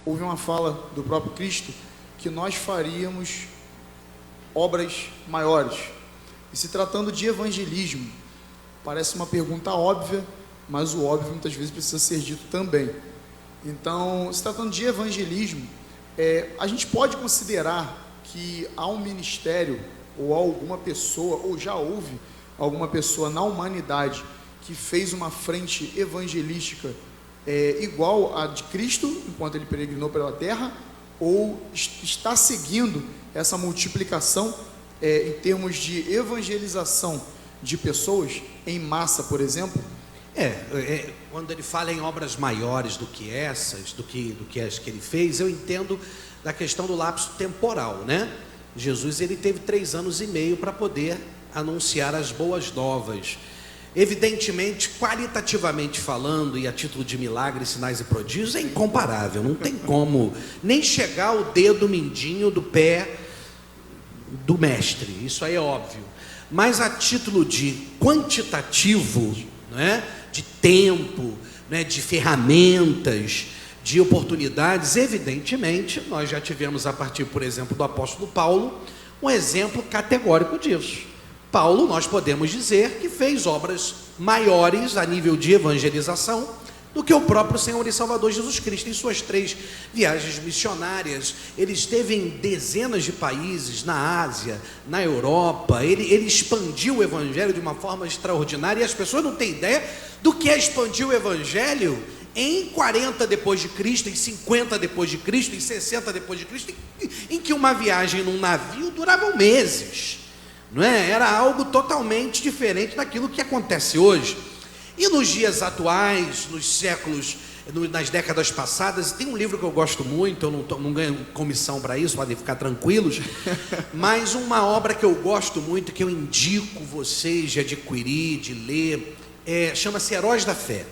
houve uma fala do próprio Cristo que nós faríamos obras maiores. E se tratando de evangelismo, parece uma pergunta óbvia, mas o óbvio muitas vezes precisa ser dito também. Então, se tratando de evangelismo, a gente pode considerar que há um ministério ou alguma pessoa, ou já houve alguma pessoa na humanidade que fez uma frente evangelística igual a de Cristo, enquanto ele peregrinou pela terra, ou está seguindo essa multiplicação em termos de evangelização de pessoas em massa, por exemplo? Quando ele fala em obras maiores do que essas, do que as que ele fez, eu entendo da questão do lapso temporal, né? Jesus, ele teve 3 anos e meio para poder anunciar as boas novas. Evidentemente, qualitativamente falando, e a título de milagres, sinais e prodígios, é incomparável, não tem como nem chegar o dedo mindinho do pé do mestre, isso aí é óbvio. Mas a título de quantitativo, né, de tempo, né, de ferramentas, de oportunidades, evidentemente, nós já tivemos, a partir, por exemplo, do apóstolo Paulo, um exemplo categórico disso. Paulo, nós podemos dizer que fez obras maiores a nível de evangelização do que o próprio Senhor e Salvador Jesus Cristo. Em suas 3 viagens missionárias, ele esteve em dezenas de países, na Ásia, na Europa, ele expandiu o evangelho de uma forma extraordinária, e as pessoas não têm ideia do que é expandir o evangelho em 40 depois de Cristo, em 50 depois de Cristo, em 60 depois de Cristo, em que uma viagem num navio durava meses, não é? Era algo totalmente diferente daquilo que acontece hoje. E nos dias atuais, nos séculos, nas décadas passadas, tem um livro que eu gosto muito, eu não ganho comissão para isso, podem ficar tranquilos, mas uma obra que eu gosto muito, que eu indico vocês de adquirir, de ler, chama-se Heróis da Fé.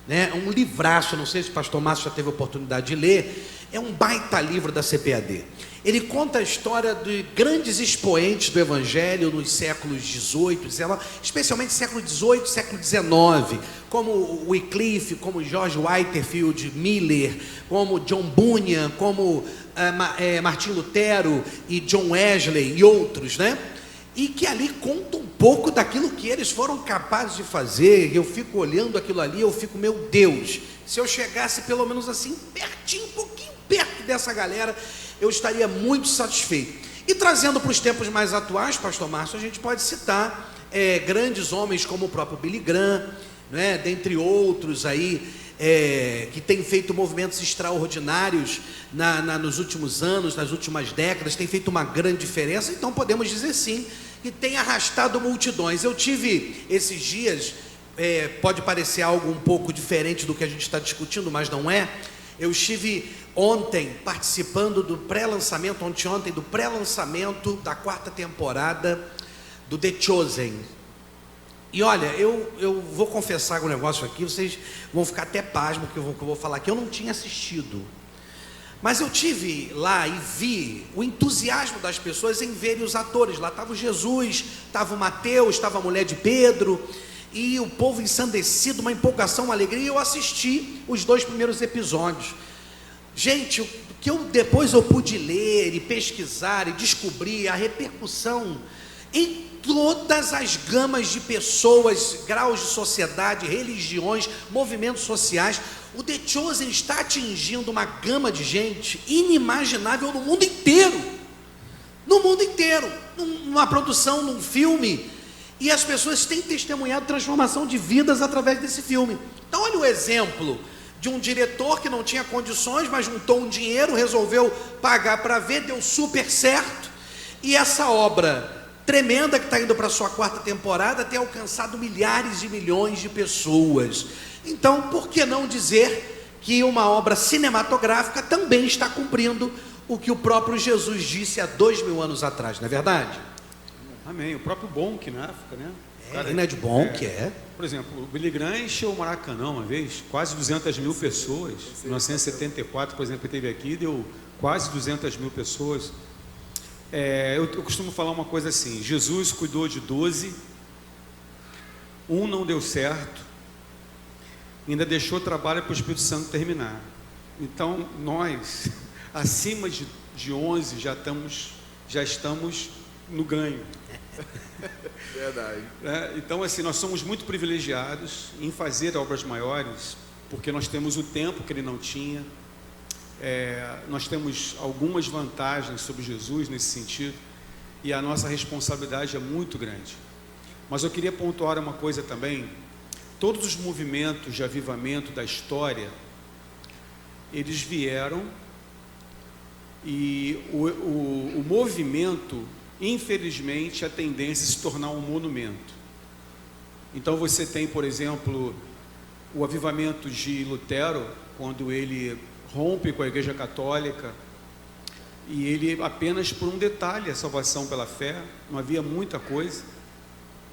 Né? Um livraço, não sei se o pastor Márcio já teve a oportunidade de ler, é um baita livro da CPAD. Ele conta a história de grandes expoentes do Evangelho nos séculos XVIII, XIX, especialmente século XVIII, século XIX, como Wycliffe, como George Whitefield Miller, como John Bunyan, como Martim Lutero e John Wesley e outros, né? E que ali conta um pouco daquilo que eles foram capazes de fazer. Eu fico olhando aquilo ali, eu fico, meu Deus, se eu chegasse pelo menos assim, pertinho, um pouquinho perto dessa galera, eu estaria muito satisfeito. E trazendo para os tempos mais atuais, pastor Márcio, a gente pode citar grandes homens como o próprio Billy Graham, né, dentre outros aí, que tem feito movimentos extraordinários nos últimos anos, nas últimas décadas, tem feito uma grande diferença. Então podemos dizer sim, que tem arrastado multidões. Eu tive esses dias, pode parecer algo um pouco diferente do que a gente está discutindo, mas não é. Eu estive ontem participando do pré-lançamento, ontem do pré-lançamento da 4ª temporada do The Chosen. E olha, eu vou confessar um negócio aqui, vocês vão ficar até pasmos que eu vou falar aqui. Eu não tinha assistido, mas eu tive lá e vi o entusiasmo das pessoas em verem os atores. Lá estava o Jesus, estava o Mateus, estava a mulher de Pedro, e o povo ensandecido, uma empolgação, uma alegria. E eu assisti os 2 primeiros episódios. Gente, o que depois eu pude ler e pesquisar e descobrir a repercussão em todas as gamas de pessoas, graus de sociedade, religiões, movimentos sociais. O The Chosen está atingindo uma gama de gente inimaginável no mundo inteiro. No mundo inteiro, numa produção, num filme. E as pessoas têm testemunhado transformação de vidas através desse filme. Então olha o exemplo de um diretor que não tinha condições, mas juntou um dinheiro, resolveu pagar para ver, deu super certo. E essa obra tremenda que está indo para a sua 4ª temporada tem alcançado milhares e milhões de pessoas. Então, por que não dizer que uma obra cinematográfica também está cumprindo o que o próprio Jesus disse há 2000 anos atrás, não é verdade? Amém. O próprio Bonk na África, né? Reinhard Bonk, Por exemplo, o Billy Graham encheu o Maracanã uma vez, quase 200 mil pessoas. Em 1974, por exemplo, ele esteve aqui, deu quase 200 mil pessoas. Eu costumo falar uma coisa assim: Jesus cuidou de 12, não deu certo, ainda deixou trabalho para o Espírito Santo terminar. Então, nós, acima de 11, já estamos no ganho. Verdade. Então, assim, nós somos muito privilegiados em fazer obras maiores, porque nós temos o tempo que ele não tinha. Nós temos algumas vantagens sobre Jesus nesse sentido, e a nossa responsabilidade é muito grande. Mas eu queria pontuar uma coisa também: todos os movimentos de avivamento da história, eles vieram, e o movimento, infelizmente, a tendência é se tornar um monumento. Então você tem, por exemplo, o avivamento de Lutero, quando ele rompe com a Igreja Católica, e ele apenas por um detalhe, a salvação pela fé, não havia muita coisa,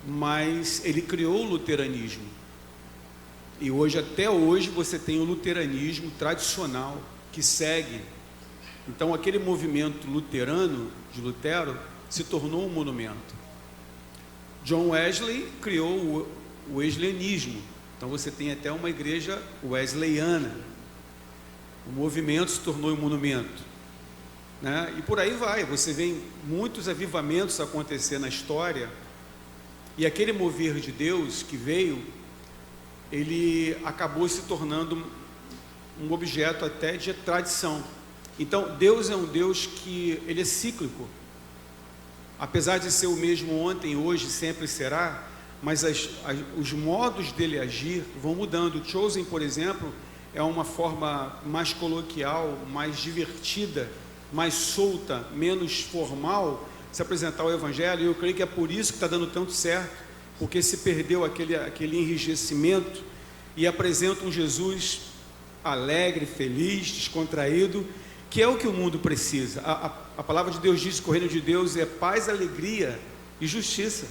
mas ele criou o luteranismo. E hoje, até hoje, você tem o luteranismo tradicional que segue. Então aquele movimento luterano de Lutero se tornou um monumento. John Wesley criou o wesleyanismo. Então você tem até uma igreja wesleyana. O movimento se tornou um monumento, né? E por aí vai. Você vê muitos avivamentos acontecer na história, e aquele mover de Deus que veio, ele acabou se tornando um objeto até de tradição. Então Deus é um Deus que ele é cíclico. Apesar de ser o mesmo ontem, hoje, sempre será, mas os modos dele agir vão mudando. O Chosen, por exemplo, é uma forma mais coloquial, mais divertida, mais solta, menos formal de se apresentar o Evangelho, e eu creio que é por isso que está dando tanto certo, porque se perdeu aquele enrijecimento e apresenta um Jesus alegre, feliz, descontraído, que é o que o mundo precisa. A palavra de Deus diz que o reino de Deus é paz, alegria e justiça,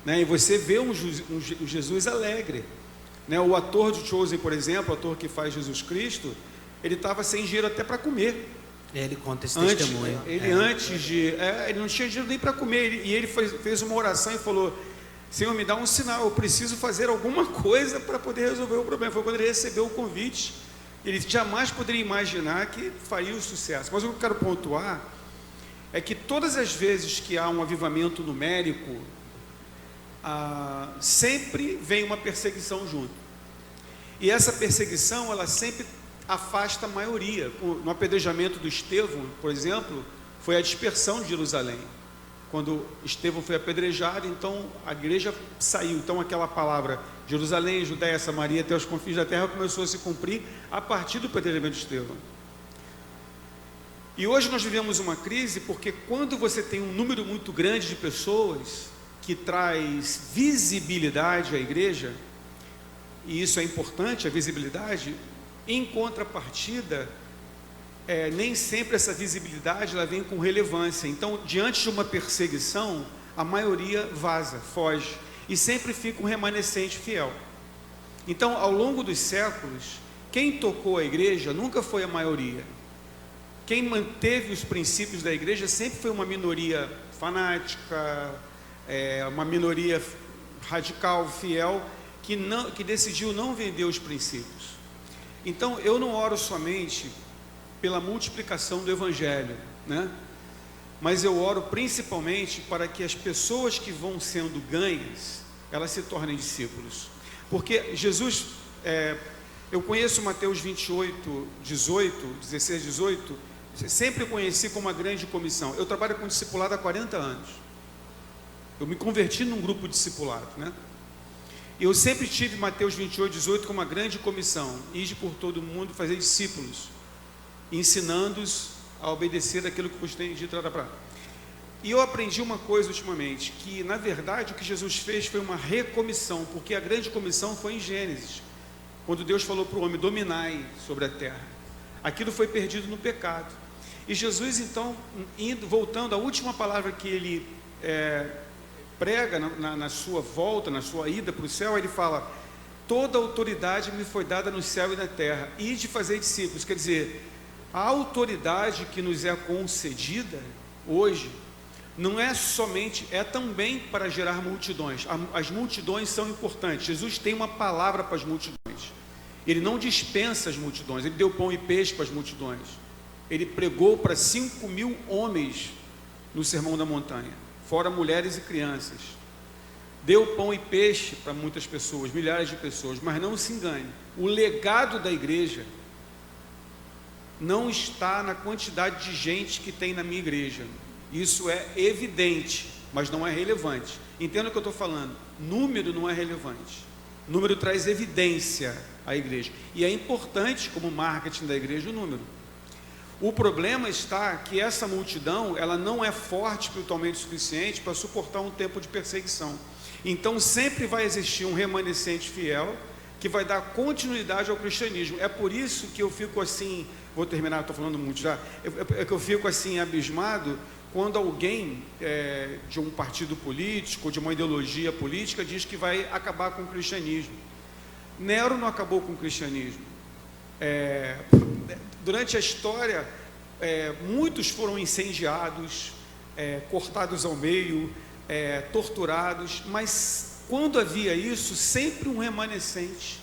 né? E você vê um Jesus alegre, né? O ator de Chosen, por exemplo, o ator que faz Jesus Cristo, ele estava sem dinheiro até para comer. Ele conta esse testemunho. Ele não tinha dinheiro nem para comer, e ele fez uma oração e falou: Senhor, me dá um sinal, eu preciso fazer alguma coisa para poder resolver o problema. Foi quando ele recebeu o convite. Ele jamais poderia imaginar que faria o sucesso. Mas o que eu quero pontuar é que todas as vezes que há um avivamento numérico, sempre vem uma perseguição junto. E essa perseguição, ela sempre afasta a maioria. No apedrejamento do Estevão, por exemplo, foi a dispersão de Jerusalém. Quando Estevão foi apedrejado, então a igreja saiu. Então aquela palavra Jerusalém, Judéia, Samaria, até os confins da terra, começou a se cumprir a partir do apedrejamento de Estevão. E hoje nós vivemos uma crise, porque quando você tem um número muito grande de pessoas que traz visibilidade à igreja, e isso é importante, a visibilidade, em contrapartida, nem sempre essa visibilidade ela vem com relevância. Então, diante de uma perseguição, a maioria vaza, foge, e sempre fica um remanescente fiel. Então, ao longo dos séculos, quem tocou a igreja nunca foi a maioria. Quem manteve os princípios da igreja sempre foi uma minoria fanática, uma minoria radical, fiel, que decidiu não vender os princípios. Então, eu não oro somente pela multiplicação do Evangelho, né? Mas eu oro principalmente para que as pessoas que vão sendo ganhas, elas se tornem discípulos. Porque Jesus, eu conheço Mateus 28, 16, 18, sempre conheci como uma grande comissão. Eu trabalho com discipulado há 40 anos. Eu me converti num grupo discipulado, né? Eu sempre tive Mateus 28, 18 como uma grande comissão: ide por todo mundo, fazer discípulos, ensinando-os a obedecer aquilo que vos tem dito. E eu aprendi uma coisa ultimamente, que na verdade o que Jesus fez foi uma recomissão, porque a grande comissão foi em Gênesis, quando Deus falou para o homem: dominai sobre a terra. Aquilo foi perdido no pecado, e Jesus então, voltando à última palavra que ele prega na sua volta, na sua ida para o céu, ele fala: toda autoridade me foi dada no céu e na terra, e de fazer discípulos. Quer dizer, a autoridade que nos é concedida hoje não é somente, é também para gerar multidões. As multidões são importantes. Jesus tem uma palavra para as multidões. Ele não dispensa as multidões, ele deu pão e peixe para as multidões. Ele pregou para 5.000 homens no Sermão da Montanha, fora mulheres e crianças. Deu pão e peixe para muitas pessoas, milhares de pessoas, mas não se engane, o legado da igreja não está na quantidade de gente que tem na minha igreja. Isso é evidente, mas não é relevante. Entenda o que eu estou falando. Número não é relevante. Número traz evidência à igreja. E é importante, como marketing da igreja, o número. O problema está que essa multidão, ela não é forte espiritualmente o suficiente para suportar um tempo de perseguição. Então sempre vai existir um remanescente fiel que vai dar continuidade ao cristianismo. É por isso que eu fico assim, vou terminar, estou falando muito já, é que eu fico assim abismado quando alguém de um partido político, de uma ideologia política, diz que vai acabar com o cristianismo. Nero não acabou com o cristianismo. Durante a história, muitos foram incendiados, cortados ao meio, torturados, mas quando havia isso, sempre um remanescente.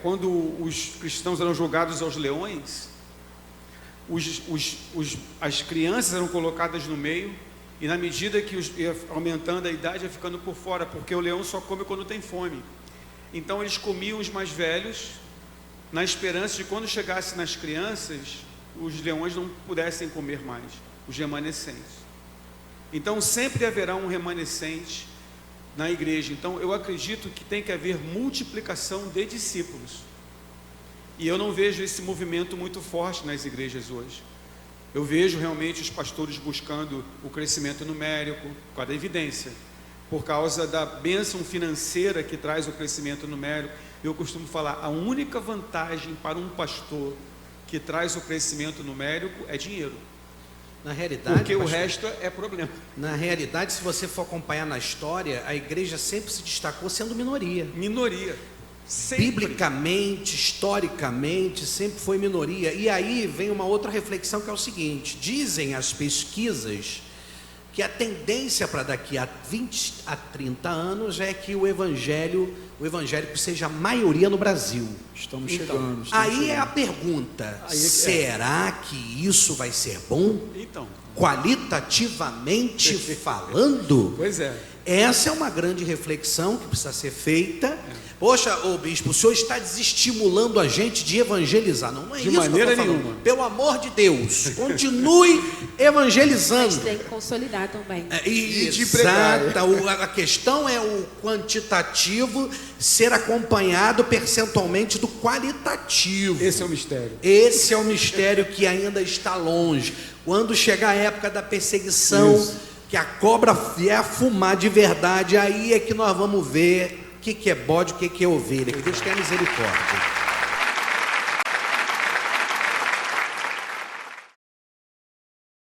Quando os cristãos eram jogados aos leões, as crianças eram colocadas no meio, e na medida que ia aumentando a idade, ia ficando por fora, porque o leão só come quando tem fome. Então eles comiam os mais velhos, na esperança de quando chegasse nas crianças, os leões não pudessem comer mais, os remanescentes. Então sempre haverá um remanescente na igreja. Então eu acredito que tem que haver multiplicação de discípulos. E eu não vejo esse movimento muito forte nas igrejas hoje. Eu vejo realmente os pastores buscando o crescimento numérico, por causa da evidência, por causa da bênção financeira que traz o crescimento numérico. Eu costumo falar, a única vantagem para um pastor que traz o crescimento numérico é dinheiro. Na realidade, porque o resto é problema. Na realidade, se você for acompanhar na história, a igreja sempre se destacou sendo minoria. Minoria. Sempre. Biblicamente, historicamente, sempre foi minoria. E aí vem uma outra reflexão, que é o seguinte: dizem as pesquisas que a tendência para daqui a 20 a 30 anos é que o evangélico seja a maioria no Brasil. Estamos então, chegando. Aí é a pergunta: será que isso vai ser bom? Então, qualitativamente falando? Pois é. Essa é uma grande reflexão que precisa ser feita. Poxa, ô bispo, o senhor está desestimulando a gente de evangelizar. Não é de isso maneira que eu estou falando. nenhuma. Pelo amor de Deus, continue evangelizando. Mas tem que consolidar também. Exata. A questão é o quantitativo ser acompanhado percentualmente do qualitativo. Esse é o mistério. Esse é o mistério que ainda está longe. Quando chegar a época da perseguição, que a cobra vier a fumar de verdade, aí é que nós vamos ver o que é bode, o que é ovelha. Que Deus tenha misericórdia.